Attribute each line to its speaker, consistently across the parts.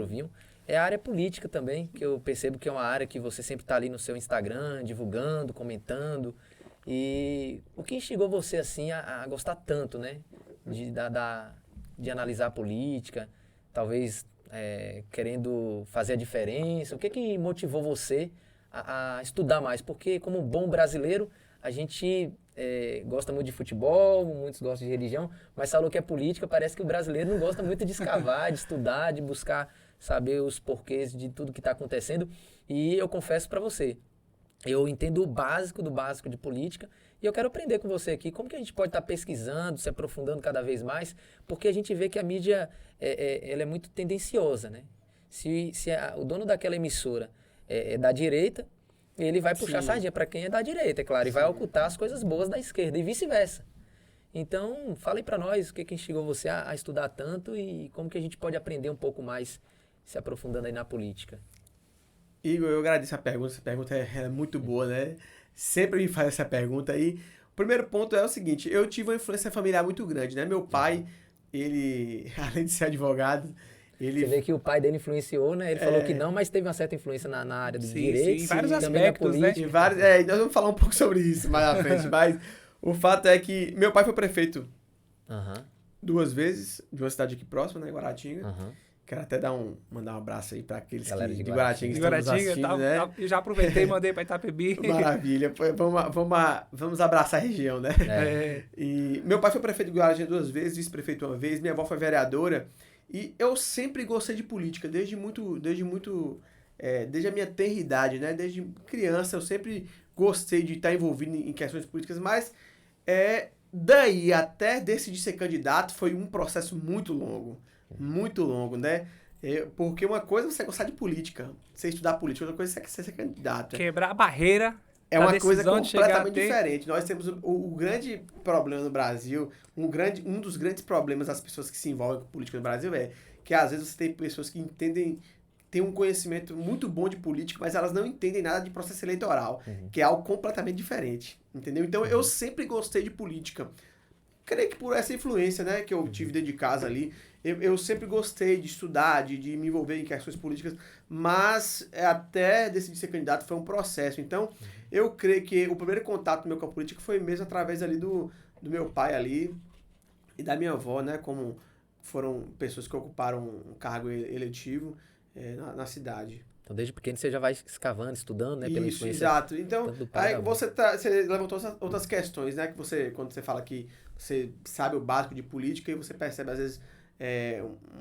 Speaker 1: vinham, é a área política também, que eu percebo que é uma área que você sempre está ali no seu Instagram, divulgando, comentando. E o que instigou você assim a gostar tanto, né? De analisar a política, talvez querendo fazer a diferença. O que motivou você a estudar mais? Porque como bom brasileiro, a gente gosta muito de futebol, muitos gostam de religião, mas falou que é política, parece que o brasileiro não gosta muito de escavar, de estudar, de buscar saber os porquês de tudo que está acontecendo. E eu confesso para você, eu entendo o básico do básico de política e eu quero aprender com você aqui como que a gente pode estar pesquisando, se aprofundando cada vez mais, porque a gente vê que a mídia ela é muito tendenciosa, né? Se o dono daquela emissora é da direita, ele vai puxar sardinha para quem é da direita, é claro, e vai ocultar as coisas boas da esquerda e vice-versa. Então, fala aí para nós o que instigou você a estudar tanto e como que a gente pode aprender um pouco mais se aprofundando aí na política.
Speaker 2: Igor, eu agradeço a pergunta é muito boa, né? Sempre me faz essa pergunta aí. O primeiro ponto é o seguinte, eu tive uma influência familiar muito grande, né? Meu pai, ele, além de ser advado, ele...
Speaker 1: Você vê que o pai dele influenciou, né? Ele falou que não, mas teve uma certa influência na área do direito.
Speaker 3: Sim, em vários
Speaker 1: também
Speaker 3: aspectos,
Speaker 1: na política.
Speaker 3: né?
Speaker 2: Nós vamos falar um pouco sobre isso mais à frente, mas o fato é que meu pai foi prefeito 2 vezes, de uma cidade aqui próxima, né? Guaratinga. Quero até mandar um abraço aí para aqueles
Speaker 1: galera
Speaker 2: de
Speaker 1: Guaratinga
Speaker 2: estão nos assistindo, né?
Speaker 3: Eu já aproveitei e mandei para Itapebi.
Speaker 2: Maravilha. Vamos abraçar a região, né? E meu pai foi prefeito de Guaratinga 2 vezes, vice-prefeito 1 vez, minha avó foi vereadora. E eu sempre gostei de política, desde a minha tenra idade, né? Desde criança eu sempre gostei de estar envolvido em questões políticas, mas daí até decidir ser candidato foi um processo muito longo, né? Porque uma coisa é você gostar de política, você estudar política, outra coisa é você ser candidato.
Speaker 3: Quebrar a barreira.
Speaker 2: É uma coisa completamente diferente. Nós temos o grande problema no Brasil, um dos grandes problemas das pessoas que se envolvem com política no Brasil é que às vezes você tem pessoas que têm um conhecimento muito bom de política, mas elas não entendem nada de processo eleitoral, que é algo completamente diferente, entendeu? Então eu sempre gostei de política. Creio que por essa influência, né, que eu tive dentro de casa ali, eu sempre gostei de estudar, de me envolver em questões políticas, mas até decidir ser candidato foi um processo. Então, eu creio que o primeiro contato meu com a política foi mesmo através ali do meu pai ali e da minha avó, né, como foram pessoas que ocuparam um cargo eletivo na cidade.
Speaker 1: Então, desde pequeno você já vai escavando, estudando, né? Pela
Speaker 2: Isso, exato. Então, aí você levantou outras questões, né? Que quando você fala que você sabe o básico de política e você percebe, às vezes,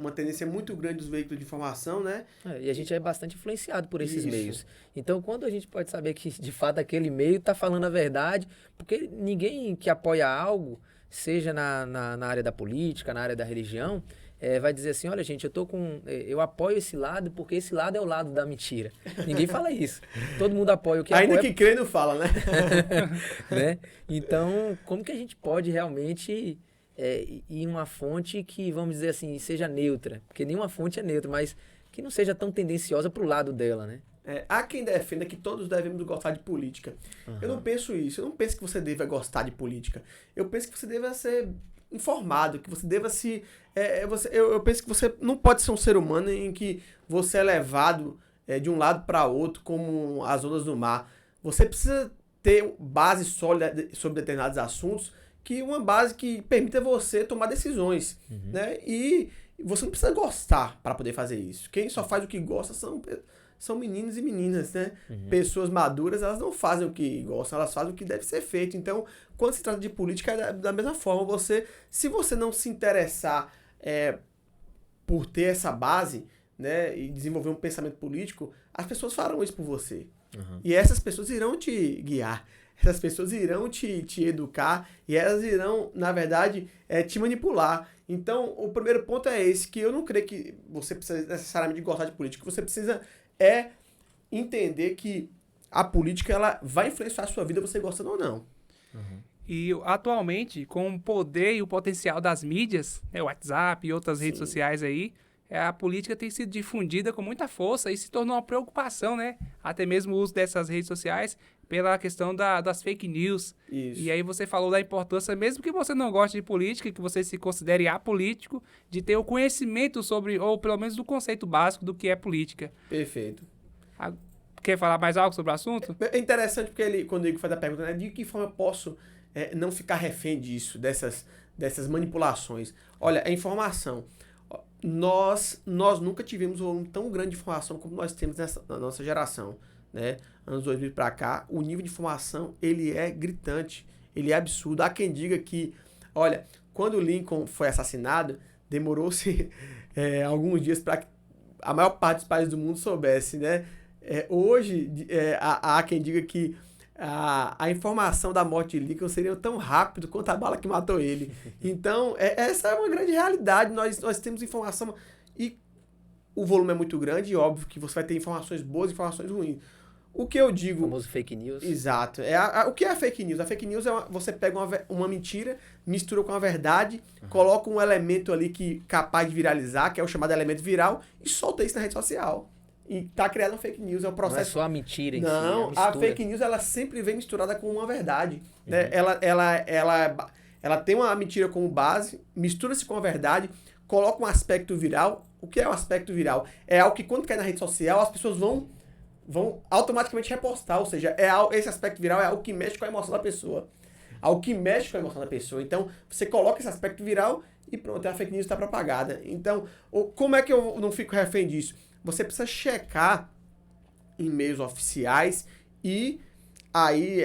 Speaker 2: uma tendência muito grande dos veículos de informação, né?
Speaker 1: E a gente é bastante influenciado por esses meios. Então, quando a gente pode saber que, de fato, aquele meio está falando a verdade, porque ninguém que apoia algo, seja na área da política, na área da religião, vai dizer assim, olha gente, eu apoio esse lado porque esse lado é o lado da mentira. Ninguém fala isso. Todo mundo apoia o que
Speaker 2: ainda
Speaker 1: apoia.
Speaker 2: Que crê não fala, né?
Speaker 1: Né? Então, como que a gente pode realmente ir em uma fonte que, vamos dizer assim, seja neutra? Porque nenhuma fonte é neutra, mas que não seja tão tendenciosa para o lado dela, né?
Speaker 2: Há quem defenda que todos devemos gostar de política. Eu não penso isso. Eu não penso que você deva gostar de política. Eu penso que você deva ser informado, que você deva se... eu penso que você não pode ser um ser humano em que você é levado de um lado para outro como as ondas do mar. Você precisa ter base sólida sobre determinados assuntos, que uma base que permita você tomar decisões. Né? E você não precisa gostar para poder fazer isso. Quem só faz o que gosta são meninos e meninas, né? Pessoas maduras, elas não fazem o que gostam, elas fazem o que deve ser feito. Então, quando se trata de política, é da mesma forma. Se você não se interessar por ter essa base, né, e desenvolver um pensamento político, as pessoas farão isso por você. E essas pessoas irão te guiar, essas pessoas irão te educar e elas irão, na verdade, te manipular. Então, o primeiro ponto é esse, que eu não creio que você precisa necessariamente gostar de política. Você precisa entender que a política ela vai influenciar a sua vida, você gostando ou não.
Speaker 3: E atualmente, com o poder e o potencial das mídias, o WhatsApp e outras redes sociais aí, a política tem sido difundida com muita força e se tornou uma preocupação, né? Até mesmo o uso dessas redes sociais pela questão das fake news.
Speaker 2: Isso.
Speaker 3: E aí você falou da importância, mesmo que você não goste de política, que você se considere apolítico, de ter o conhecimento sobre, ou pelo menos do conceito básico do que é política.
Speaker 2: Perfeito.
Speaker 3: Quer falar mais algo sobre o assunto?
Speaker 2: É interessante porque ele, quando ele faz a pergunta, né, de que forma eu posso não ficar refém disso, dessas manipulações? Olha, a informação. Nós nunca tivemos um volume tão grande de informação como nós temos na nossa geração, né? Anos 2000 para cá, o nível de informação, ele é gritante, ele é absurdo. Há quem diga que, olha, quando o Lincoln foi assassinado, demorou-se alguns dias para que a maior parte dos países do mundo soubesse, né? Hoje, há quem diga que a informação da morte de Lincoln seria tão rápido quanto a bala que matou ele. Então, essa é uma grande realidade. Nós temos informação e o volume é muito grande e óbvio que você vai ter informações boas e informações ruins. O que eu digo...
Speaker 1: O famoso fake news.
Speaker 2: Exato. O que é a fake news? A fake news é você pega uma mentira, mistura com a verdade, coloca um elemento ali capaz de viralizar, que é o chamado elemento viral, e solta isso na rede social. E tá criando uma fake news, é um processo...
Speaker 1: Não é só a mentira em si,
Speaker 2: Não,
Speaker 1: a
Speaker 2: a fake news, ela sempre vem misturada com uma verdade. Né? Ela tem uma mentira como base, mistura-se com a verdade, coloca um aspecto viral. O que é o aspecto viral? É algo que quando cai na rede social, as pessoas vão automaticamente repostar, ou seja, esse aspecto viral é algo que mexe com a emoção da pessoa. Algo que mexe com a emoção da pessoa. Então, você coloca esse aspecto viral e pronto, a fake news está propagada. Então, como é que eu não fico refém disso? Você precisa checar e-mails oficiais e aí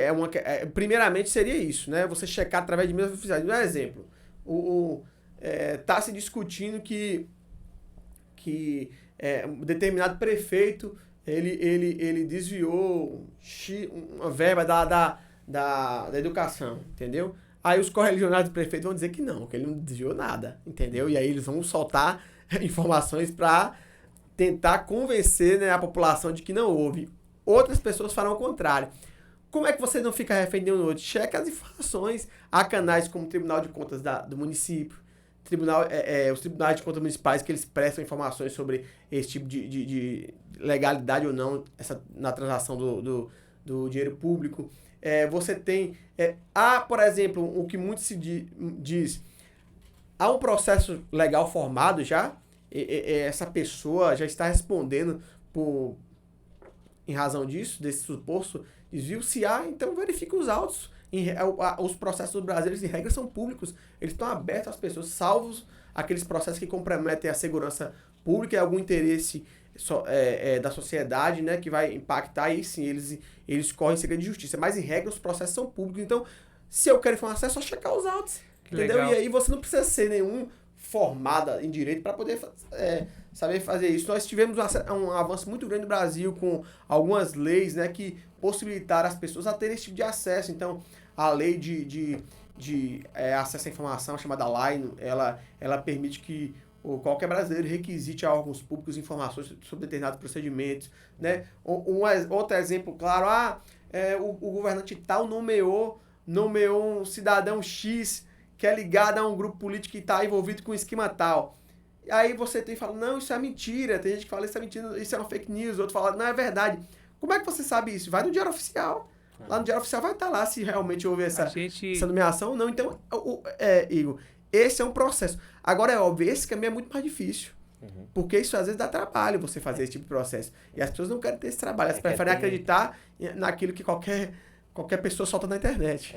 Speaker 2: primeiramente seria isso, né? Você checar através de e-mails oficiais. Um exemplo, tá se discutindo que um determinado prefeito ele desviou uma verba da educação, entendeu? Aí os correligionários do prefeito vão dizer que ele não desviou nada, entendeu? E aí eles vão soltar informações para tentar convencer, né, a população de que não houve. Outras pessoas farão o contrário. Como é que você não fica refém de um outro? Cheque as informações. Há canais como o Tribunal de Contas do município, os tribunais de contas municipais que eles prestam informações sobre esse tipo de legalidade ou não na transação do dinheiro público. Você tem... por exemplo, o que muito se diz... Há um processo legal formado já. Essa pessoa já está respondendo em razão disso, desse suposto desvio. Se há, então verifique os autos. Os processos do Brasil, eles, em regra, são públicos. Eles estão abertos às pessoas, salvos aqueles processos que comprometem a segurança pública e algum interesse da sociedade, né, que vai impactar, e sim, eles correm segredo de justiça. Mas, em regra, os processos são públicos. Então, se eu quero informação, é só checar os autos. Entendeu?
Speaker 3: Legal.
Speaker 2: E aí você não precisa ser nenhum formada em direito para poder saber fazer isso. Nós tivemos um avanço muito grande no Brasil com algumas leis, né, que possibilitaram as pessoas a terem esse tipo de acesso. Então, a lei de acesso à informação, chamada LAI, ela permite que qualquer brasileiro requisite a órgãos públicos informações sobre determinados procedimentos. Né? Outro exemplo claro, o governante tal nomeou um cidadão X que é ligado a um grupo político que está envolvido com um esquema tal. E aí você fala, não, isso é mentira. Tem gente que fala, isso é mentira, isso é uma fake news. Outro fala, não, é verdade. Como é que você sabe isso? Vai no Diário Oficial. Lá no Diário Oficial vai estar lá se realmente houve essa nomeação ou não. Então, Igor, esse é um processo. Agora, é óbvio, esse caminho é muito mais difícil. Porque isso às vezes dá trabalho você fazer esse tipo de processo. E as pessoas não querem ter esse trabalho. Elas preferem acreditar naquilo que qualquer pessoa solta na internet.